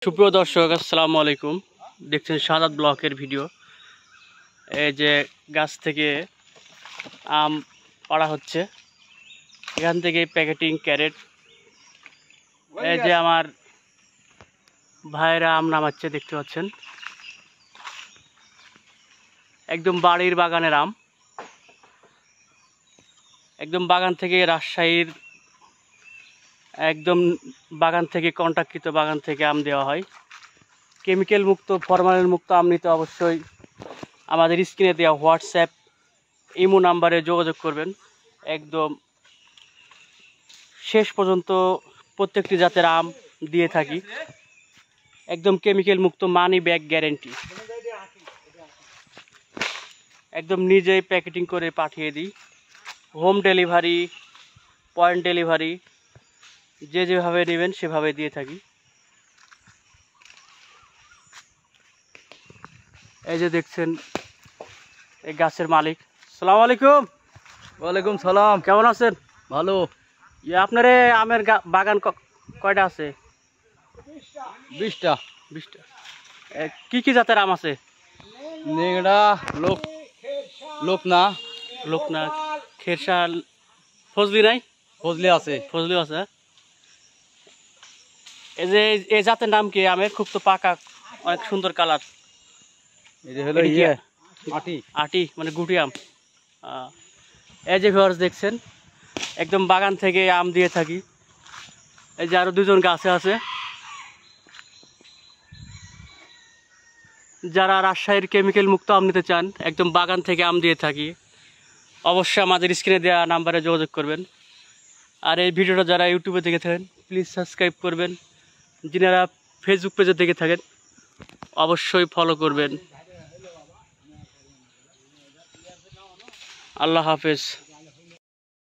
সুপ্রিয় দর্শক, আসসালামু আলাইকুম। দেখছেন শাহাদাত ব্লকের ভিডিও। এই যে গাছ থেকে আম পাড়া হচ্ছে, এখান থেকে প্যাকেটিং ক্যারেট। এই যে আমার ভাইয়েরা আম নামাচ্ছে, দেখতে পাচ্ছেন। একদম বাড়ির বাগানের আম, একদম বাগান থেকে, রাজশাহীর একদম বাগান থেকে, কন্টাক্টকৃত বাগান থেকে আম দেওয়া হয়। কেমিক্যাল মুক্ত, ফরমালিন মুক্ত আম নিতে অবশ্যই আমাদের স্ক্রিনে দেওয়া হোয়াটসঅ্যাপ ইমো নাম্বারে যোগাযোগ করবেন। একদম শেষ পর্যন্ত প্রত্যেকটি জাতের আম দিয়ে থাকি, একদম কেমিক্যাল মুক্ত, মানি ব্যাগ গ্যারেন্টি। একদম নিজেই প্যাকেটিং করে পাঠিয়ে দিই, হোম ডেলিভারি, পয়েন্ট ডেলিভারি, যে যেভাবে নেবেন সেভাবে দিয়ে থাকি। এই যে দেখছেন এই গাছের মালিক। সালাম আলাইকুম। ওয়ালাইকুম সালাম। কেমন আছেন? ভালো। আপনার আমের বাগান কয়টা আছে? 20টা। 20টা। কি কি জাতের আম আছে? নেংড়া, লোকনা, লোকনা, খেরশাল, ফজলি নাই? ফজলি আছে। ফজলিও আছে। এই যে এই জাতের নাম কি আমের? খুব তো পাকা, অনেক সুন্দর কালার। এটা হলো ইয়ে আটি। আটি মানে গুটি আম। এই যে ভিউয়ার্স দেখছেন, একদম বাগান থেকে আম দিয়ে থাকি। এই যে আরো দুজন গাছে আছে। যারা রাজশাহীর কেমিক্যাল মুক্ত আম নিতে চান, একদম বাগান থেকে আম দিয়ে থাকি, অবশ্যই আমাদের স্ক্রিনে দেওয়া নাম্বারে যোগাযোগ করবেন। আর এই ভিডিওটা যারা ইউটিউবে দেখে থাকেন, প্লিজ সাবস্ক্রাইব করবেন। যিনারা ফেসবুক পেজে দেখে থাকেন, অবশ্যই ফলো করবেন। আল্লাহ হাফেজ।